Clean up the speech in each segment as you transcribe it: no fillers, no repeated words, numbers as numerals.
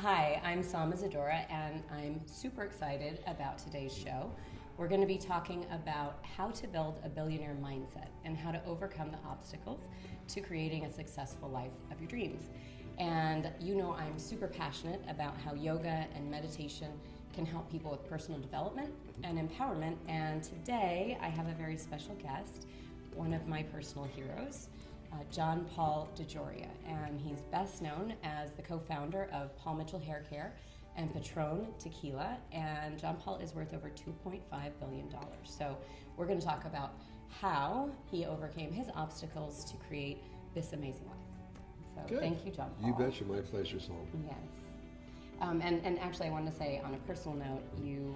Hi, I'm Psalm Isadora, and I'm super excited about today's show. We're going to be talking about how to build a billionaire mindset and how to overcome the obstacles to creating a successful life of your dreams. And you know I'm super passionate about how yoga and meditation can help people with personal development and empowerment. And today I have a very special guest, one of my personal heroes, John Paul DeJoria, and he's best known as the co-founder of Paul Mitchell Hair Care and Patron Tequila, and John Paul is worth over $2.5 billion. So we're going to talk about how he overcame his obstacles to create this amazing life. So Good. Thank you, John Paul. You betcha, my pleasure, Psalm. Yes. And actually I wanted to say on a personal note, you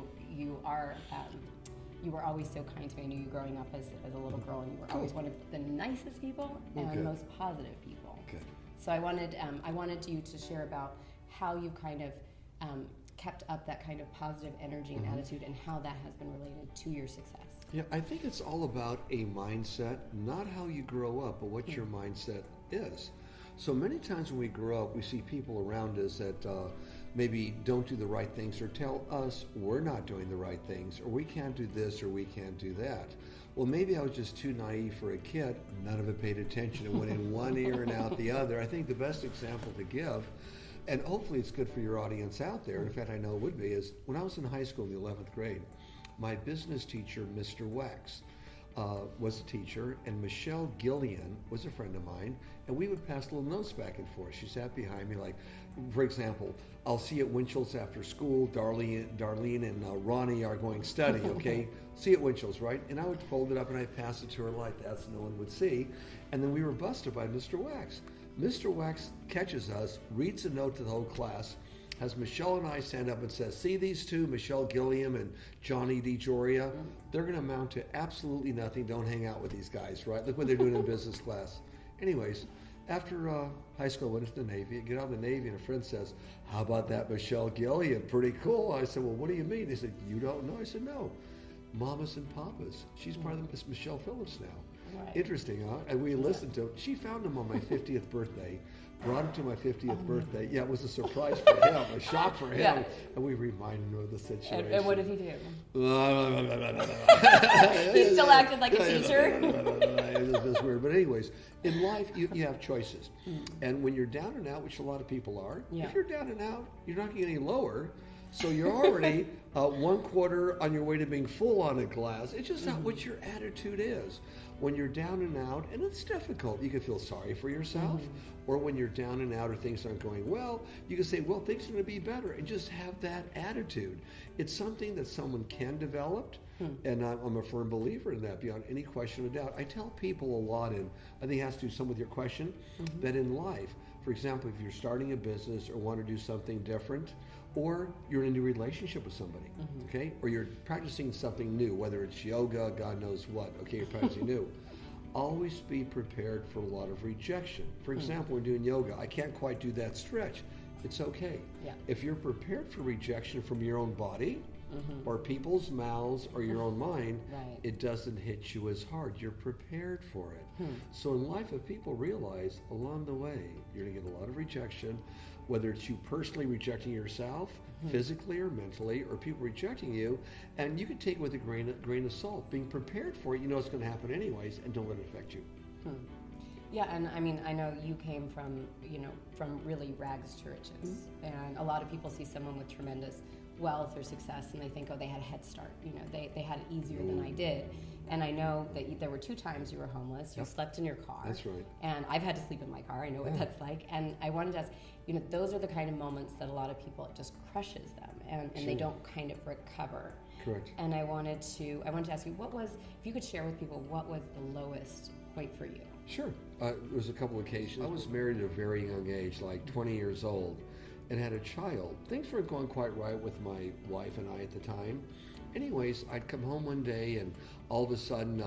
were always so kind to me. I knew you growing up as a little girl, and you were always one of the nicest people and most positive people. Okay. So I wanted you to share about how you kind of kept up that kind of positive energy and attitude, and how that has been related to your success. Yeah, I think it's all about a mindset, not how you grow up, but what your mindset is. So many times when we grow up, we see people around us that maybe don't do the right things or tell us we're not doing the right things, or we can't do this or we can't do that. Well, maybe I was just too naive for a kid. None of it paid attention. It went in one ear and out the other. I think the best example to give, and hopefully it's good for your audience out there, in fact I know it would be, is when I was in high school in the 11th grade, my business teacher, Mr. Wax, was a teacher, and Michelle Gillian was a friend of mine, and we would pass little notes back and forth. She sat behind me, like, for example, I'll see you at Winchell's after school. Darlene and Ronnie are going study, okay? See you at Winchell's, right? And I would fold it up and I'd pass it to her like that so no one would see. And then we were busted by Mr. Wax. Mr. Wax catches us, reads a note to the whole class, has Michelle and I stand up and says, see these two, Michelle Gilliam and Johnny DeJoria? They're going to amount to absolutely nothing. Don't hang out with these guys, right? Look what they're doing in business class. Anyways, after high school, I went into the Navy. I get out of the Navy, and a friend says, how about that Michelle Gilliam? Pretty cool. I said, well, what do you mean? They said, you don't know? I said, no. Mamas and Papas. She's part of Miss Michelle Phillips now. Right. Interesting, huh? And we listened to it. She found him on my 50th birthday, brought him to my 50th birthday. Yeah, it was a surprise for him, a shock for him. Yeah. And we reminded him of the situation. And what did he do? He still acted like a teacher? It was weird. But anyways, in life, you have choices. And when you're down and out, which a lot of people are, if you're down and out, you're not getting any lower. So you're already 1/4 on your way to being full on a glass. It's just not what your attitude is. When you're down and out, and it's difficult, you can feel sorry for yourself. Or when you're down and out or things aren't going well, you can say, well, things are going to be better, and just have that attitude. It's something that someone can develop, and I'm a firm believer in that beyond any question of doubt. I tell people a lot, and I think it has to do some with your question, that in life, for example, if you're starting a business or want to do something different, or you're in a new relationship with somebody, okay? Or you're practicing something new, whether it's yoga, God knows what, okay, you're practicing new. Always be prepared for a lot of rejection. For example, when doing yoga, I can't quite do that stretch. It's okay. Yeah. If you're prepared for rejection from your own body, or people's mouths, or your own mind, it doesn't hit you as hard. You're prepared for it. So in life, if people realize along the way, you're gonna get a lot of rejection, whether it's you personally rejecting yourself, physically or mentally, or people rejecting you, and you can take it with a grain of salt. Being prepared for it, you know it's going to happen anyways, and don't let it affect you. Yeah, and I mean, I know you came from really rags to riches, and a lot of people see someone with tremendous wealth or success, and they think, oh, they had a head start. You know, they had it easier than I did. And I know that there were 2 times you were homeless. You slept in your car. That's right. And I've had to sleep in my car. I know what that's like. And I wanted to ask, those are the kind of moments that a lot of people, it just crushes them, and they don't kind of recover. Correct. And I wanted to ask you, if you could share with people, what was the lowest point for you? Sure. There was a couple of occasions. I was married at a very young age, like 20 years old, and had a child. Things weren't going quite right with my wife and I at the time. Anyways, I'd come home one day, and all of a sudden,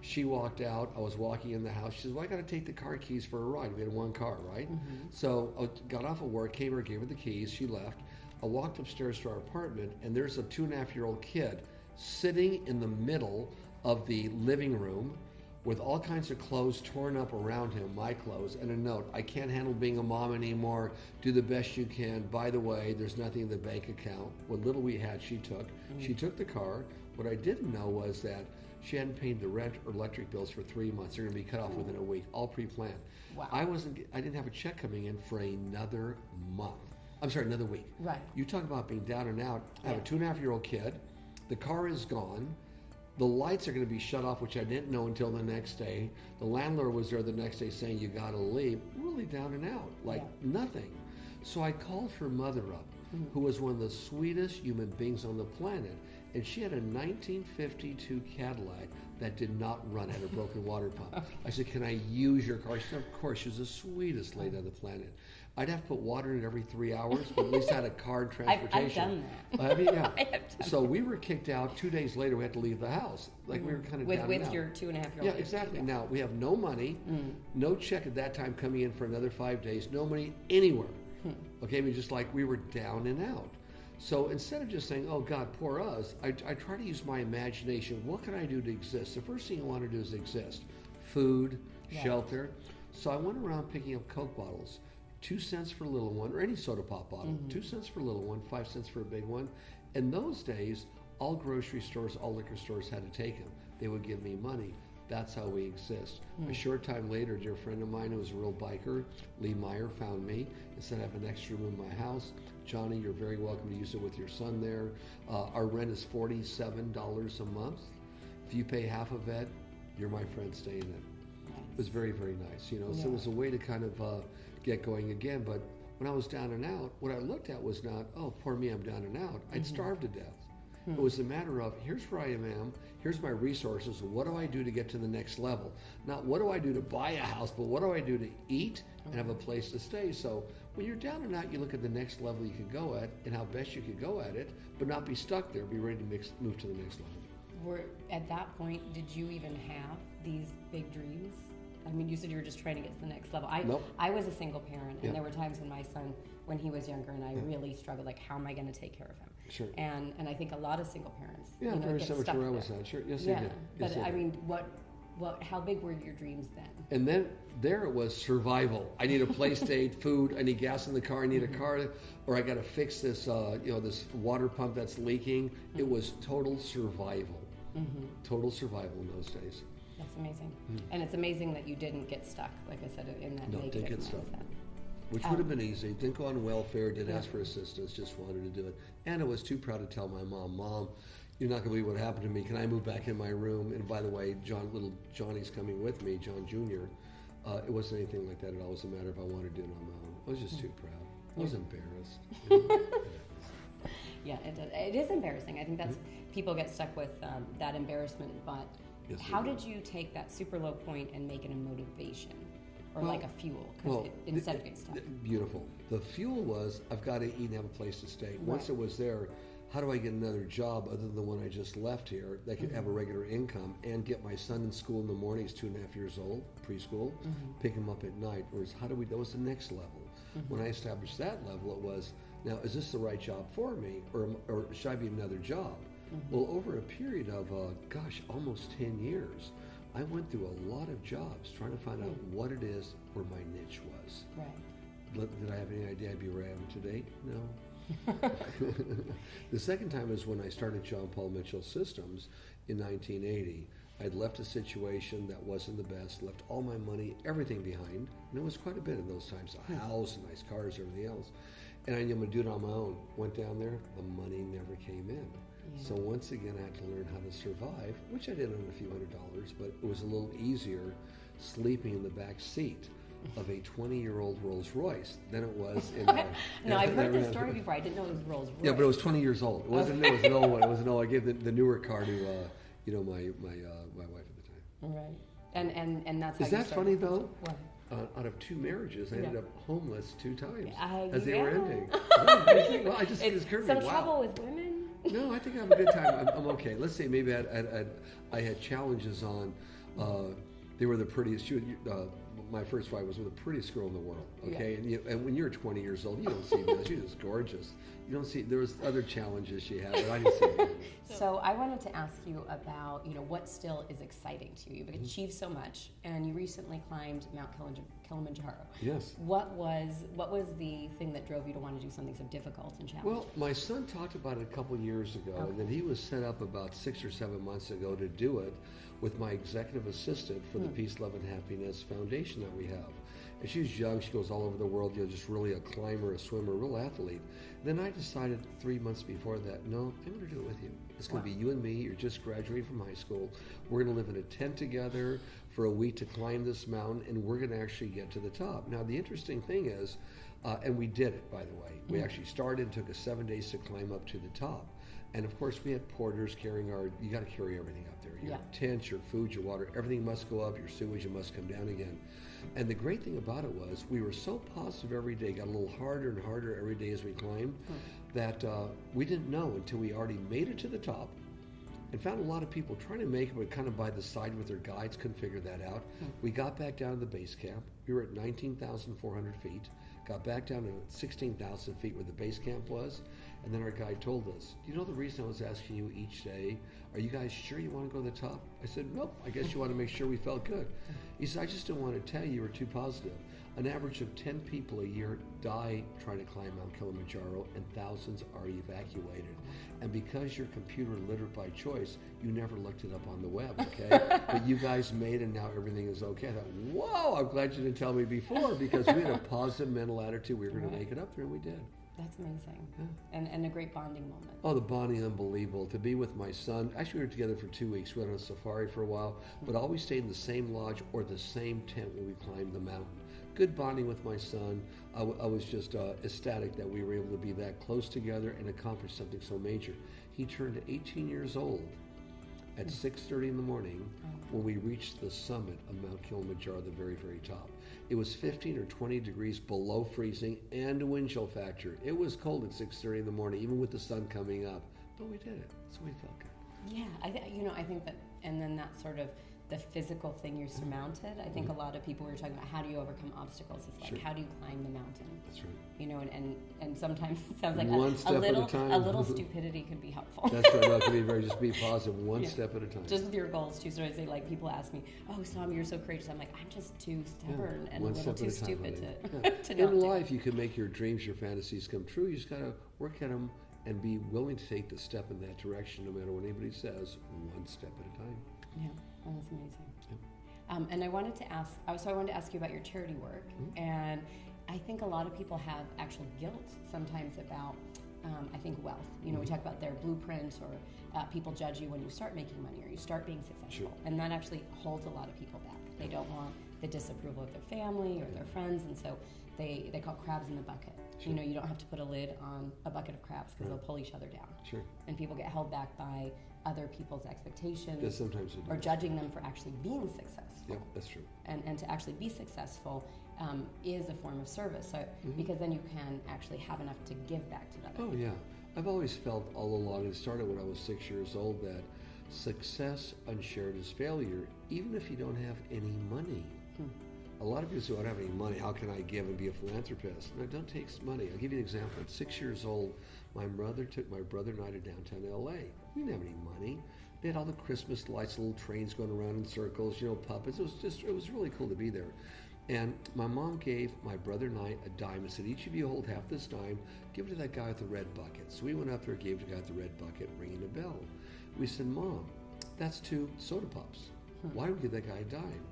she walked out. I was walking in the house. She says, well, I got to take the car keys for a ride. We had 1 car, right? So I got off of work, came over, gave her the keys. She left. I walked upstairs to our apartment, and there's a 2.5-year-old kid sitting in the middle of the living room with all kinds of clothes torn up around him, my clothes, and a note, I can't handle being a mom anymore, do the best you can, by the way, there's nothing in the bank account. What little we had, she took. She took the car. What I didn't know was that she hadn't paid the rent or electric bills for 3 months. They're going to be cut off within a week, all pre-planned. Wow. I didn't have a check coming in for another month. I'm sorry, another week. Right. You talk about being down and out. I have a 2.5-year-old kid. The car is gone. The lights are going to be shut off, which I didn't know until the next day. The landlord was there the next day saying, you got to leave. Really down and out, like nothing. So I called her mother up, who was one of the sweetest human beings on the planet. And she had a 1952 Cadillac that did not run, had a broken water pump. I said, can I use your car? She said, of course. She was the sweetest lady on the planet. I'd have to put water in it every 3 hours, but at least I had a car and transportation. I've done that. I mean, yeah. I have done So we were kicked out. 2 days later, we had to leave the house. Like we were kind of down and with out. your 2.5-year-old. Yeah, exactly. Yeah. Now we have no money, no check at that time coming in for another 5 days, no money anywhere. Okay, I mean, just like we were down and out. So instead of just saying, oh God, poor us, I try to use my imagination. What can I do to exist? The first thing I want to do is exist. Food, shelter. So I went around picking up Coke bottles. 2 cents for a little one, or any soda pop bottle. 2 cents for a little one, 5 cents for a big one. In those days, all grocery stores, all liquor stores had to take them. They would give me money. That's how we exist. A short time later, a dear friend of mine who was a real biker, Lee Meyer, found me and said, I have an extra room in my house. Johnny, you're very welcome to use it with your son there. Our rent is $47 a month. If you pay half of it, you're my friend, stay in it. It was very, very nice. You know, so it was a way to kind of get going again. But when I was down and out, what I looked at was not, oh, poor me, I'm down and out. I'd starved to death. It was a matter of, here's where I am, here's my resources, what do I do to get to the next level? Not what do I do to buy a house, but what do I do to eat and have a place to stay? So when you're down and out, you look at the next level you could go at and how best you could go at it, but not be stuck there, be ready to move to the next level. At that point, did you even have these big dreams? I mean, you said you were just trying to get to the next level. I was a single parent, and there were times when my son, when he was younger, and I really struggled, like, how am I going to take care of him? Sure. And I think a lot of single parents, very get similar stuck to where I there. was at. Sure, yes, they did. But I mean, how big were your dreams then? And then there it was survival. I need a place to eat, food. I need gas in the car. I need a car, or I got to fix this, this water pump that's leaking. It was total survival. Total survival in those days. That's amazing. And it's amazing that you didn't get stuck, like I said, in that negative didn't get mindset. stuck. Which would have been easy. Didn't go on welfare, didn't ask for assistance, just wanted to do it. And I was too proud to tell my mom, you're not going to believe what happened to me. Can I move back in my room? And by the way, little Johnny's coming with me, John Jr. It wasn't anything like that at all. It was a matter of I wanted to do it on my own. I was just too proud. I was embarrassed. Yeah, it is embarrassing. I think that's people get stuck with that embarrassment. But how did you take that super low point and make it a motivation or like a fuel? Instead of getting stuck. Beautiful. The fuel was I've got to eat and have a place to stay. Once it was there, how do I get another job other than the one I just left here that could have a regular income and get my son in school in the morning? He's 2.5 years old, preschool, pick him up at night. Whereas that was the next level. When I established that level, it was, now is this the right job for me or should I be another job? Well, over a period of, almost 10 years, I went through a lot of jobs trying to find out what it is where my niche was. Right. Did I have any idea I'd be where I am today? No. The second time is when I started John Paul Mitchell Systems in 1980. I'd left a situation that wasn't the best, left all my money, everything behind, and it was quite a bit in those times, a house, nice cars, everything else. And I'm going to do it on my own. Went down there, the money never came in. So once again, I had to learn how to survive, which I did on a few $100s, but it was a little easier sleeping in the back seat of a 20-year-old Rolls Royce than it was in No, I've heard this story before. I didn't know it was Rolls Royce. Yeah, but it was 20 years old. It wasn't new. It was an old one. It was an old. I gave the newer car to my wife at the time. Right. And that's how Is you that started funny though? What? Out of 2 marriages, I ended up homeless 2 times as they they were ending. Well, I just it's occurred to some me, wow. trouble with women. No, I think I have a good time. I'm okay. Let's say maybe I had challenges on. They were the prettiest. my first wife was with the prettiest girl in the world. Okay, and when you're 20 years old, you don't see this. She's just gorgeous. You don't see. There was other challenges she had, but I didn't see that. So I wanted to ask you about what still is exciting to you. You've achieved so much, and you recently climbed Mount Kilimanjaro. Yes. What was the thing that drove you to want to do something so difficult and challenging? Well, my son talked about it a couple years ago, and then he was set up about 6 or 7 months ago to do it with my executive assistant for the Peace, Love, and Happiness Foundation that we have. And she's young, she goes all over the world, just really a climber, a swimmer, a real athlete. Then I decided 3 months before that, no, I'm going to do it with you. It's going to be you and me. You're just graduating from high school. We're going to live in a tent together for a week to climb this mountain, and we're going to actually get to the top. Now, the interesting thing is, and we did it, by the way. We actually started, took us 7 days to climb up to the top. And of course, we had porters carrying you got to carry everything up there. Your tents, your food, your water, everything must go up, your sewage, it must come down again. And the great thing about it was we were so positive every day, got a little harder and harder every day as we climbed, that we didn't know until we already made it to the top and found a lot of people trying to make it, but kind of by the side with their guides, couldn't figure that out. We got back down to the base camp. We were at 19,400 feet, got back down to 16,000 feet where the base camp was. And then our guide told us, do you know the reason I was asking you each day, are you guys sure you want to go to the top? I said, nope, I guess you want to make sure we felt good. He said, I just didn't want to tell you were too positive. An average of 10 people a year die trying to climb Mount Kilimanjaro, and thousands are evacuated. And because you're computer literate by choice, you never looked it up on the web, okay? But you guys made it, and now everything is okay. I thought, whoa, I'm glad you didn't tell me before, because we had a positive mental attitude. We were going to make it up there, and we did. That's amazing. And a great bonding moment. Oh, the bonding, unbelievable. To be with my son. Actually, we were together for 2 weeks. We went on a safari for a while, but always stayed in the same lodge or the same tent when we climbed the mountain. Good bonding with my son. I was just ecstatic that we were able to be that close together and accomplish something so major. He turned 18 years old at 6:30 in the morning when we reached the summit of Mount Kilimanjaro, the very, very top. It was 15 or 20 degrees below freezing and a wind chill factor. It was cold at 6:30 in the morning, even with the sun coming up. But we did it, so we felt good. Yeah, I think that, and then that sort of the physical thing you surmounted. I think a lot of people were talking about how do you overcome obstacles. It's like how do you climb the mountain? That's right. And sometimes it sounds like one step at a time. A little stupidity can be helpful. That's right. No, it can be just be positive, one step at a time. Just with your goals too. So I say, like, people ask me, "Oh, Sam, you're so courageous." I'm like, I'm just too stubborn and a little too stupid to In life, you can make your dreams, your fantasies come true. You just got to work at them and be willing to take the step in that direction, no matter what anybody says, one step at a time. Yeah, well, that's amazing. And I wanted to ask you about your charity work, and I think a lot of people have actual guilt sometimes about, I think, wealth. We talk about their blueprint, or people judge you when you start making money or you start being successful, and that actually holds a lot of people back. They don't want the disapproval of their family or their friends, and so they call crabs in the bucket. You don't have to put a lid on a bucket of crabs because they'll pull each other down. And people get held back by other people's expectations, sometimes or judging them for actually being successful. Yeah, that's true. And to actually be successful is a form of service. So because then you can actually have enough to give back to others. Oh yeah, I've always felt all along. It started when I was 6 years old that success unshared is failure, even if you don't have any money. A lot of people say, I don't have any money, how can I give and be a philanthropist? No, it don't take money. I'll give you an example. At 6 years old, my mother took my brother and I to downtown LA. We didn't have any money. They had all the Christmas lights, little trains going around in circles, puppets. It was really cool to be there. And my mom gave my brother and I a dime and said, each of you hold half this dime, give it to that guy with the red bucket. So we went up there, gave the guy with the red bucket, ringing a bell. We said, Mom, that's 2 soda pops. Why do we give that guy a dime?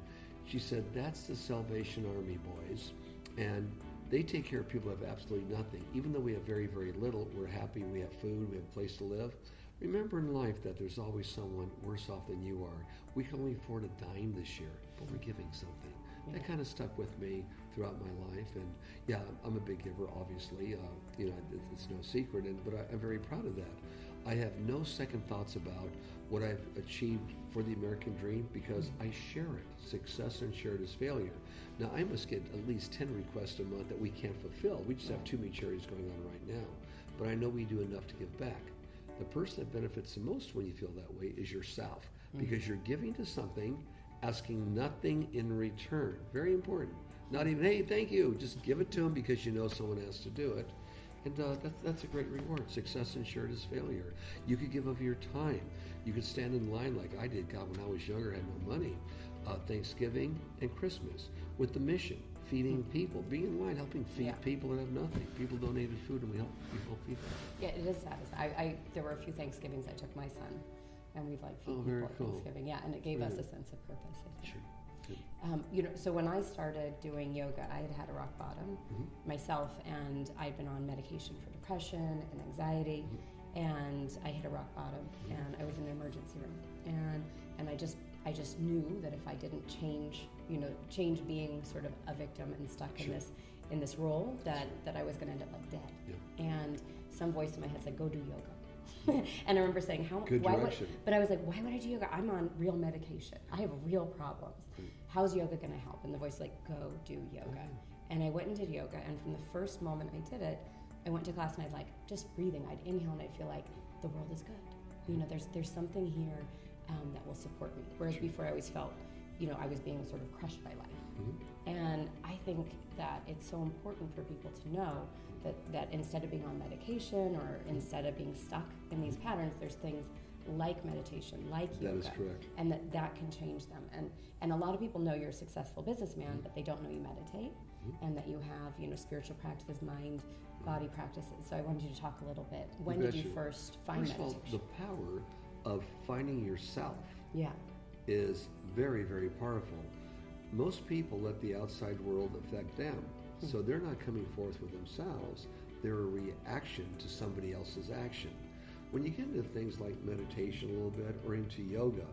She said, that's the Salvation Army boys, and they take care of people who have absolutely nothing. Even though we have very, very little, we're happy, we have food, we have a place to live. Remember in life that there's always someone worse off than you are. We can only afford a dime this year, but we're giving something. That kind of stuck with me throughout my life, and yeah, I'm a big giver, obviously. It's no secret, but I'm very proud of that. I have no second thoughts about what I've achieved for the American dream because I share it. Success unshared is failure. Now, I must get at least 10 requests a month that we can't fulfill. We just have too many charities going on right now. But I know we do enough to give back. The person that benefits the most when you feel that way is yourself, because you're giving to something asking nothing in return. Very important. Not even, hey, thank you. Just give it to them because you know someone has to do it. And that's a great reward. Success insured is failure. You could give of your time. You could stand in line like I did, God, when I was younger, I had no money. Thanksgiving and Christmas with the mission, feeding people, being in line, helping feed people that have nothing. People donated food and we help feed them. Yeah, it is satisfying. There were a few Thanksgivings I took my son, and we'd like feed people at Thanksgiving. Yeah, and it gave us a sense of purpose, I think. Sure. So when I started doing yoga, I had a rock bottom myself, and I'd been on medication for depression and anxiety, and I hit a rock bottom, and I was in the emergency room, and I just knew that if I didn't change being sort of a victim and stuck in this role, that I was going to end up like dead. Yeah. And some voice in my head said, "Go do yoga." And I remember saying, but I was like, why would I do yoga? I'm on real medication. I have real problems. How's yoga going to help? And the voice was like, go do yoga. And I went and did yoga, and from the first moment I did it, I went to class and I'd just breathing. I'd inhale and I'd feel like the world is good. There's something here that will support me. Whereas before I always felt, I was being sort of crushed by life. And I think that it's so important for people to know that instead of being on medication or instead of being stuck in these patterns, there's things like meditation, like yoga. That is correct. And that can change them. And a lot of people know you're a successful businessman, but they don't know you meditate and that you have, spiritual practices, mind, body practices. So I wanted you to talk a little bit. When did you first find meditation? First of all, the power of finding yourself is very, very powerful. Most people let the outside world affect them. So they're not coming forth with themselves. They're a reaction to somebody else's action. When you get into things like meditation a little bit or into yoga,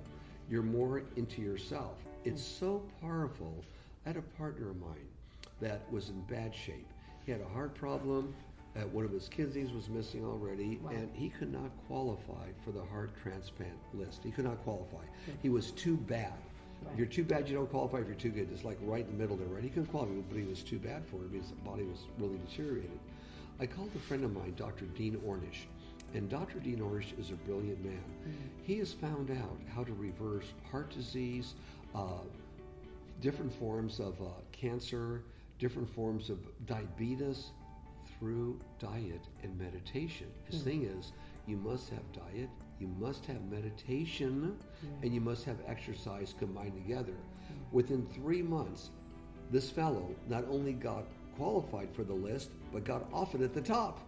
you're more into yourself. It's so powerful. I had a partner of mine that was in bad shape. He had a heart problem. One of his kidneys was missing already, and he could not qualify for the heart transplant list. He could not qualify. He was too bad. If you're too bad, you don't qualify. If you're too good, it's like right in the middle there, right? He couldn't qualify, but he was too bad for him. His body was really deteriorated. I called a friend of mine, Dr. Dean Ornish, and Dr. Dean Ornish is a brilliant man. He has found out how to reverse heart disease, different forms of cancer, different forms of diabetes through diet and meditation. His thing is, you must have diet, you must have meditation, and you must have exercise combined together. Within 3 months, this fellow not only got qualified for the list, but got off it at the top.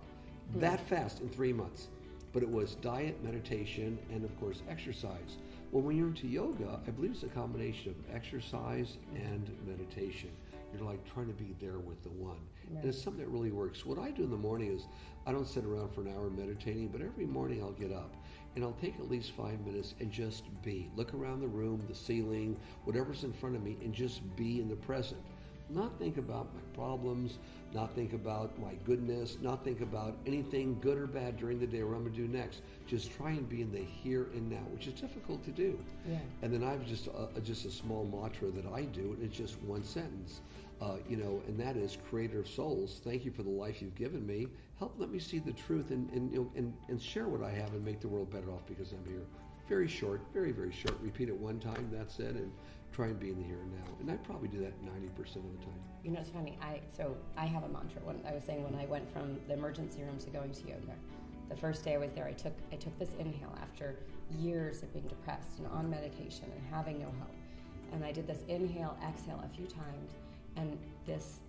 That fast in 3 months. But it was diet, meditation, and of course exercise. Well, when you're into yoga, I believe it's a combination of exercise and meditation. You're like trying to be there with the one. And it's something that really works. What I do in the morning is I don't sit around for an hour meditating, but every morning I'll get up and I'll take at least 5 minutes and just be. Look around the room, the ceiling, whatever's in front of me, and just be in the present. Not think about my problems, not think about my goodness, not think about anything good or bad during the day or what I'm going to do next. Just try and be in the here and now, which is difficult to do. And then I have just a small mantra that I do, and it's just one sentence. And that is, Creator of souls, thank you for the life you've given me. Help let me see the truth and share what I have and make the world better off because I'm here. Very short, very, very short. Repeat it one time, that's it, and try and be in the here and now. And I probably do that 90% of the time. It's funny. I have a mantra. When I was saying when I went from the emergency room to going to yoga, the first day I was there, I took this inhale after years of being depressed and on medication and having no hope. And I did this inhale, exhale a few times, and this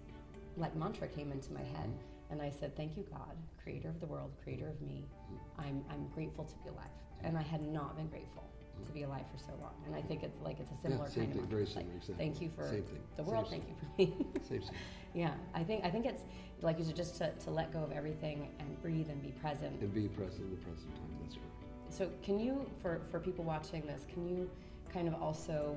mantra came into my head. And I said, thank you, God, creator of the world, creator of me. I'm grateful to be alive. And I had not been grateful to be alive for so long. And I think it's a similar kind of very mantra. similar. Thank you for the world, thank you for me. Same. Yeah, I think it's like you said, just to let go of everything and breathe and be present. And be present in the present time, that's right. So can you, for people watching this, can you kind of also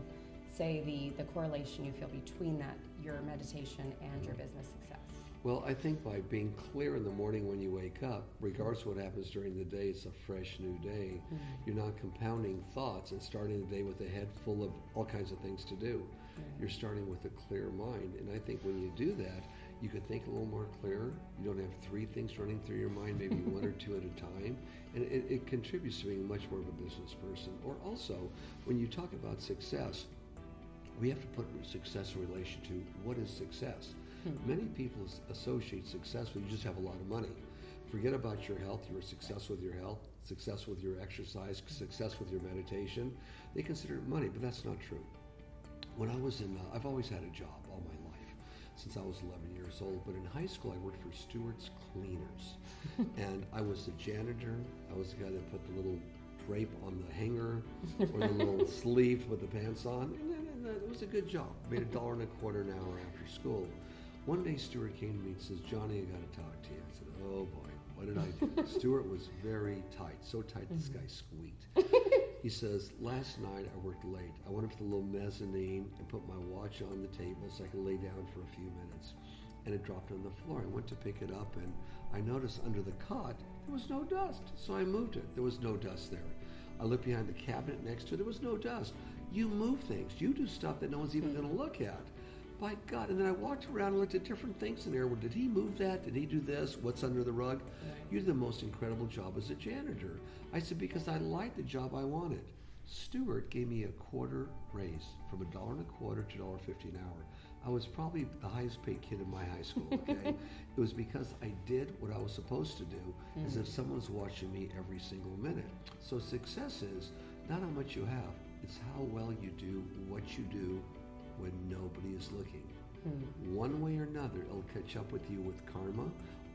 say the correlation you feel between that, your meditation and your business success? Well, I think by being clear in the morning when you wake up, regardless of what happens during the day, it's a fresh new day. You're not compounding thoughts and starting the day with a head full of all kinds of things to do. You're starting with a clear mind. And I think when you do that, you can think a little more clear. You don't have 3 things running through your mind, maybe 1 or 2 at a time. And it contributes to being much more of a business person. Or also, when you talk about success, we have to put success in relation to what is success. Many people associate success with you just have a lot of money. Forget about your health. You're successful with your health, successful with your exercise, success with your meditation. They consider it money, but that's not true. When I was I've always had a job all my life, since I was 11 years old. But in high school, I worked for Stewart's Cleaners. And I was the janitor. I was the guy that put the little drape on the hanger or the little sleeve to put the pants on. And it was a good job. Made $1.25 an hour after school. One day, Stewart came to me and says, "Johnny, I got to talk to you." I said, "Oh boy, what did I do?" Stewart was very tight, so tight this guy squeaked. He says, "Last night I worked late. I went up to the little mezzanine and put my watch on the table so I could lay down for a few minutes. And it dropped on the floor. I went to pick it up and I noticed under the cot there was no dust. So I moved it. There was no dust there. I looked behind the cabinet next to it. There was no dust. You move things. You do stuff that no one's even going to look at. By God." And then I walked around and looked at different things in there. Well, did he move that? Did he do this? What's under the rug? You did the most incredible job as a janitor. I said, because I liked the job I wanted. Stewart gave me a quarter raise from $1.25 to $1.50 an hour. I was probably the highest paid kid in my high school, okay? It was because I did what I was supposed to do, as if someone's watching me every single minute. So success is not how much you have, it's how well you do what you do when nobody is looking. One way or another, it'll catch up with you with karma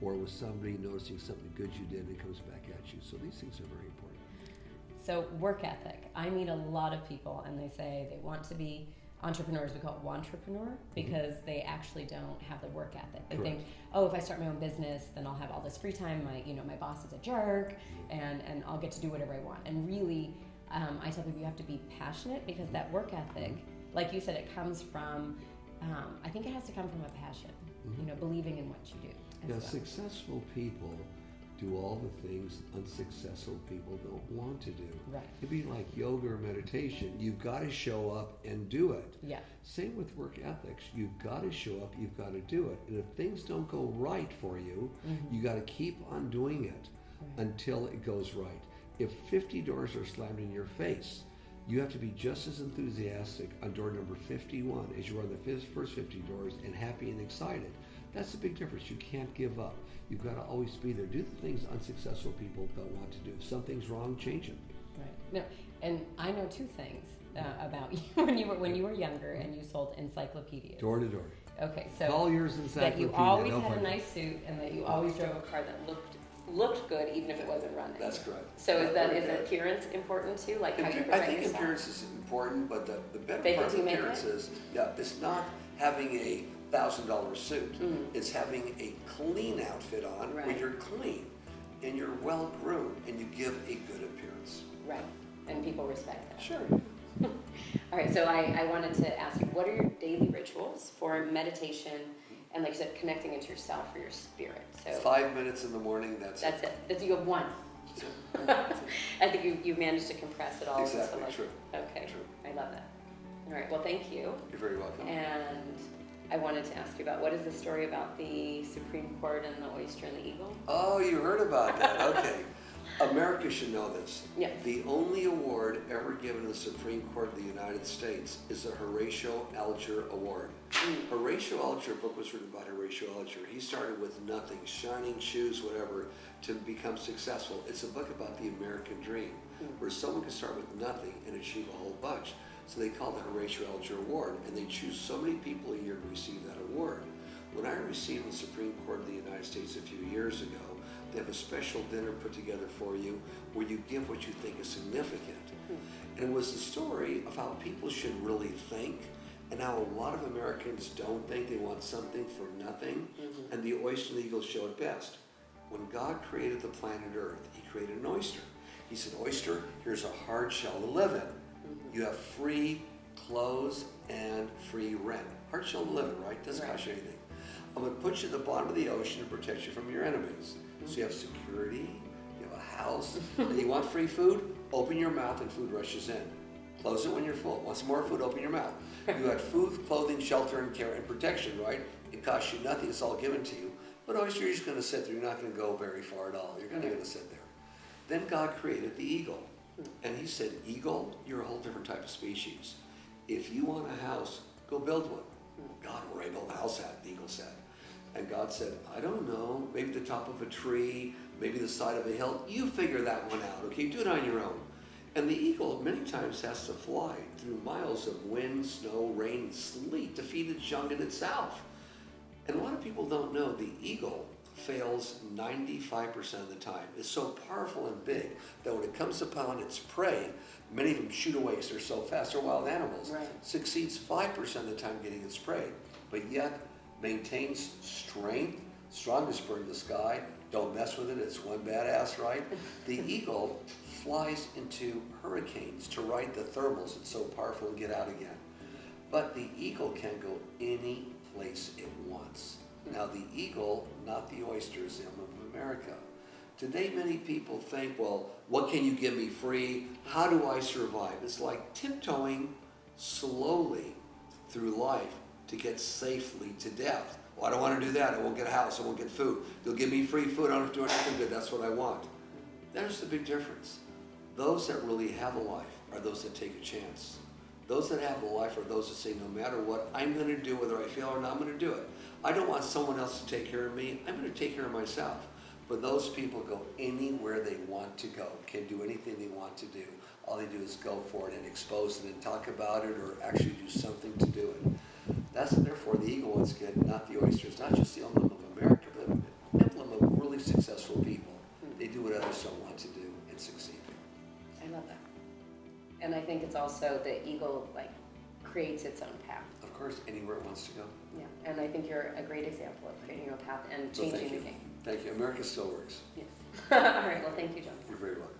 or with somebody noticing something good you did and it comes back at you. So these things are very important. So work ethic. I meet a lot of people and they say they want to be entrepreneurs. We call it wantrepreneur because they actually don't have the work ethic. They think, oh, if I start my own business, then I'll have all this free time. My boss is a jerk and I'll get to do whatever I want. And really, I tell people you have to be passionate because that work ethic, like you said, it comes from, I think it has to come from a passion, believing in what you do. Now, successful people do all the things unsuccessful people don't want to do. Right. It'd be like yoga or meditation. You've got to show up and do it. Yeah. Same with work ethics. You've got to show up, you've got to do it. And if things don't go right for you, you got to keep on doing it until it goes right. If 50 doors are slammed in your face, you have to be just as enthusiastic on door number 51 as you are on the first 50 doors and happy and excited. That's the big difference. You can't give up. You've got to always be there. Do the things unsuccessful people don't want to do. If something's wrong, change it. Right. No, and I know two things about you when you were younger and you sold encyclopedias. Door to door. Okay, so Collier's encyclopedia. That you always had a nice suit and that you always drove a car that looked good even if it wasn't running. That's correct. So is appearance important too? Like how you present I think yourself? appearance is important, but the better Fake it part of till you make appearance it? is, it's not having a $1,000 suit. It's having a clean outfit on when you're clean and you're well groomed and you give a good appearance. Right, and people respect that. Sure. All right, so I wanted to ask you, what are your daily rituals for meditation and, like you said, connecting into yourself or your spirit? So 5 minutes in the morning, that's it. That's you have one. I think you managed to compress it all. Exactly, true. Okay, True. I love that. All right, well, thank you. You're very welcome. And I wanted to ask you about, what is the story about the Supreme Court and the oyster and the eagle? Oh, you heard about that. Okay. America should know this. Yes. The only award ever given in the Supreme Court of the United States is the Horatio Alger Award. Horatio Alger, a book was written about Horatio Alger. He started with nothing, shining shoes, whatever, to become successful. It's a book about the American dream, where someone can start with nothing and achieve a whole bunch. So they call it the Horatio Alger Award, and they choose so many people a year to receive that award. When I received the Supreme Court of the United States a few years ago, they have a special dinner put together for you where you give what you think is significant. And it was the story of how people should really think and how a lot of Americans don't think. They want something for nothing. And the oyster and the eagle show it best. When God created the planet Earth, he created an oyster. He said, oyster, here's a hard shell to live in. You have free clothes and free rent. Hard shell to live in, right? Doesn't cost you anything. I'm going to put you at the bottom of the ocean and protect you from your enemies. So you have security, you have a house, and you want free food? Open your mouth and food rushes in. Close it when you're full. Want some more food? Open your mouth. You had food, clothing, shelter, and care and protection, right? It costs you nothing. It's all given to you. But oyster, you're just going to sit there. You're not going to go very far at all. You're going to sit there. Then God created the eagle. And he said, eagle, you're a whole different type of species. if you want a house, go build one. God, where I build a house at, the eagle said. And God said, I don't know, maybe the top of a tree, maybe the side of a hill. You figure that one out, okay? Do it on your own. And the eagle many times has to fly through miles of wind, snow, rain, and sleet to feed its young and itself. And a lot of people don't know the eagle fails 95% of the time. It's so powerful and big that when it comes upon its prey, many of them shoot away because they're so fast. They're wild animals. Right. Succeeds 5% of the time getting its prey, but yet maintains strength, strongest bird in the sky. Don't mess with it. It's one badass, right? The eagle flies into hurricanes to ride the thermals. It's so powerful and get out again. But the eagle can go any place it wants. Now the eagle, not the oyster, is the emblem of America. Today many people think, well, what can you give me free? How do I survive? It's like tiptoeing slowly through life to get safely to death. Well, I don't want to do that. I won't get a house. I won't get food. You'll give me free food. I don't have to do anything good. That's what I want. There's the big difference. Those that really have a life are those that take a chance. Those that have a life are those that say, no matter what, I'm going to do, whether I fail or not, I'm going to do it. I don't want someone else to take care of me. I'm going to take care of myself. But those people go anywhere they want to go, can do anything they want to do. All they do is go for it and expose it and talk about it or actually do something to do it. That's therefore the eagle once again, not the oyster. It's not just the emblem of America, but an emblem of really successful people. They do what others don't want to do and succeed. I love that. And I think it's also the eagle creates its own path. Of course, anywhere it wants to go. Yeah, and I think you're a great example of creating your path and So changing the game. Thank you. America still works. Yes. All right, well, thank you, John. You're very welcome.